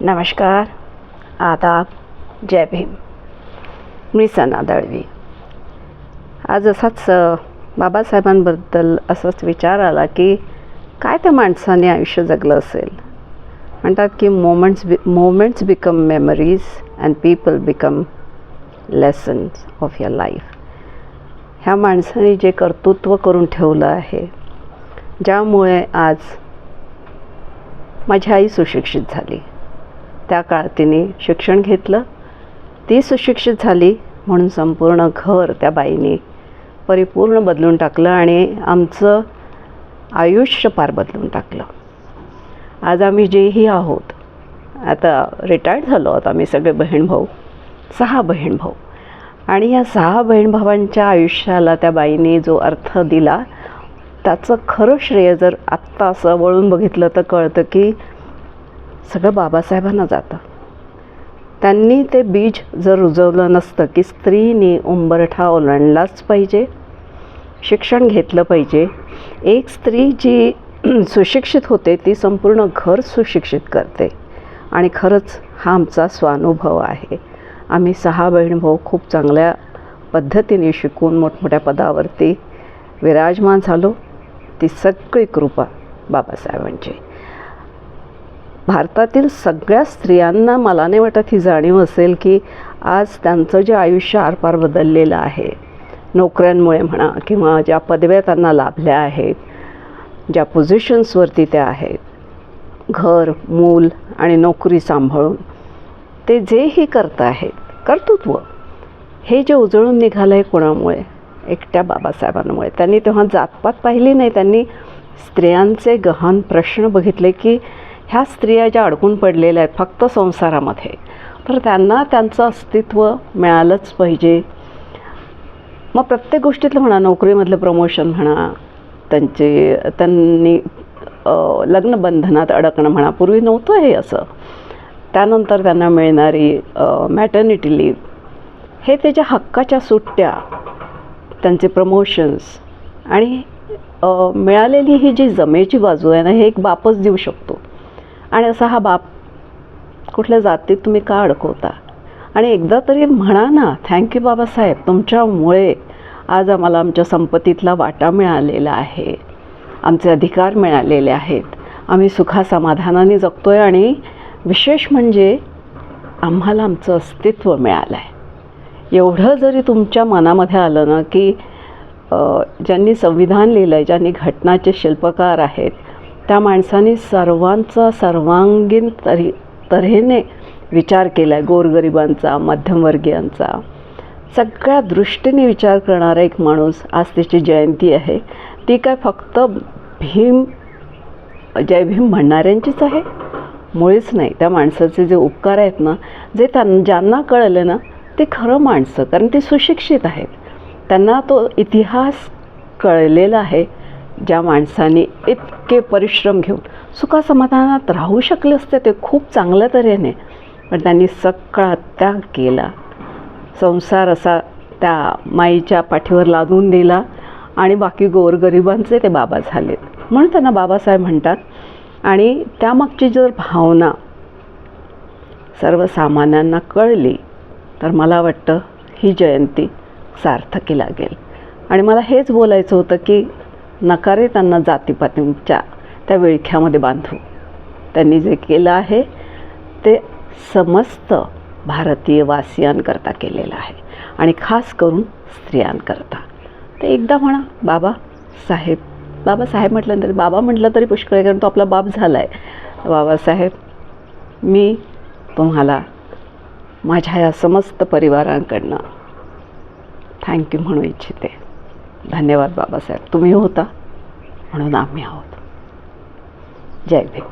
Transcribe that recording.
नमस्कार, आदाब, जय भीम. मी सना दळवी. आज असाच बाबासाहेबांबद्दल असाच विचार आला की काय त्या माणसाने आयुष्य जगलं असेल. म्हणतात की moments become memories and people become lessons of your life. ह्या माणसाने जे कर्तृत्व करून ठेवलं आहे, ज्यामुळे आज माझी आई सुशिक्षित झाली. त्या काळात तिने शिक्षण घेतलं, ती सुशिक्षित झाली म्हणून संपूर्ण घर त्या बाईने परिपूर्ण बदलून टाकलं आणि आमचं आयुष्य पार बदलून टाकलं. आज आम्ही जेही आहोत, आता रिटायर्ड झालो आहोत आम्ही सगळे बहीण-भाऊ, 6 बहीण-भाऊ. आणि या 6 बहीण-भावांच्या आयुष्याला त्या बाईने जो अर्थ दिला, त्याचं खरं श्रेय जर आत्ता असं वळून बघितलं तर कळतं की सगळं बाबासाहेबांना जातं. त्यांनी ते बीज जर रुजवलं नसतं की स्त्रीने उंबरठा ओलांडलाच पाहिजे, शिक्षण घेतलं पाहिजे. एक स्त्री जी सुशिक्षित होते ती संपूर्ण घर सुशिक्षित करते. आणि खरंच हा आमचा स्वानुभव आहे. आम्ही 6 बहीण-भाऊ खूप चांगल्या पद्धतीने शिकून मोठमोठ्या पदावरती विराजमान झालो. ती सगळी कृपा बाबासाहेबांची. भारतातील सगळ्या स्त्रियांना मला नाही वाटत ही जाणीव असेल की आज त्यांचं जे आयुष्य आरपार बदललेलं आहे, नोकऱ्यांमुळे म्हणा किंवा ज्या पदव्या त्यांना लाभल्या आहेत, ज्या पोझिशन्सवरती त्या आहेत, घर, मूल आणि नोकरी सांभाळून ते जेही करत आहेत, कर्तृत्व हे जे उजळून निघालं आहे कोणामुळे? एकट्या बाबासाहेबांमुळे. त्यांनी तेव्हा जातपात पाहिली नाही, त्यांनी स्त्रियांचे गहन प्रश्न बघितले की ह्या स्त्रिया ज्या अडकून पडलेल्या आहेत फक्त संसारामध्ये, तर त्यांना त्यांचं अस्तित्व मिळालंच पाहिजे. मग प्रत्येक गोष्टीतलं म्हणा, नोकरीमधलं प्रमोशन म्हणा, त्यांनी लग्नबंधनात अडकणं म्हणा, पूर्वी नव्हतं हे असं. त्यानंतर त्यांना मिळणारी मॅटर्निटी लीव, हे त्याच्या हक्काच्या सुट्ट्या, त्यांचे प्रमोशन्स आणि मिळालेली ही जी जमेची बाजू आहे ना, हे एक बापच देऊ शकतो. आणि असा हा बाप कुठल्या जातीत तुम्ही का अडकवता? आणि एकदा तरी म्हणा ना, थँक्यू बाबासाहेब, तुमच्यामुळे आज आम्हाला आमच्या संपत्तीतला वाटा मिळालेला आहे, आमचे अधिकार मिळालेले आहेत, आम्ही सुखासमाधानाने जगतो आहे. आणि विशेष म्हणजे आम्हाला आमचं अस्तित्व मिळालं आहे. एवढं जरी तुमच्या मनामध्ये आलं ना की ज्यांनी संविधान लिहिलं आहे, ज्यांनी घटनाचे शिल्पकार आहेत, त्या माणसांनी सर्वांचा सर्वांगीण तऱ्हेने विचार केला आहे. गोरगरिबांचा, मध्यमवर्गीयांचा, सगळ्या दृष्टीने विचार करणारा एक माणूस. आज त्याची जयंती आहे. ती काय फक्त जय भीम म्हणणाऱ्यांचीच आहे? मुळीच नाही. त्या माणसाचे जे उपकार आहेत ना, जे ज्यांना कळले ना, ते खरं माणसं, कारण ते सुशिक्षित आहेत. त्यांना तो इतिहास कळलेला आहे. ज्या माणसांनी इतके परिश्रम घेऊन सुखासमाधानात राहू शकले असते ते खूप चांगल्या तऱ्हेने, पण त्यांनी सगळा त्याग केला. संसार असा त्या माईच्या पाठीवर लादून दिला आणि बाकी गोरगरिबांचे ते बाबा झालेत, म्हणून त्यांना बाबासाहेब म्हणतात. आणि त्यामागची जर भावना सर्वसामान्यांना कळली तर मला वाटतं ही जयंती सार्थकी लागेल. आणि मला हेच बोलायचं होतं की नकारे त्यांना जातीपातींच्या त्या विळख्यामध्ये बांधू. त्यांनी जे केलं आहे ते समस्त भारतीय वासियांकरता केलेलं आहे आणि खास करून स्त्रियांकरता. ते एकदा म्हणा बाबासाहेब. बाबासाहेब म्हटल्यानंतर बाबा म्हटलं तरी पुष्कळ आहे, कारण तो आपला बाप झाला आहे. बाबासाहेब, मी तुम्हाला माझ्या या समस्त परिवारांकडनं थँक्यू म्हणू इच्छिते. धन्यवाद बाबासाहेब. तुम्ही होता म्हणून आम्ही आहोत. जय भीम.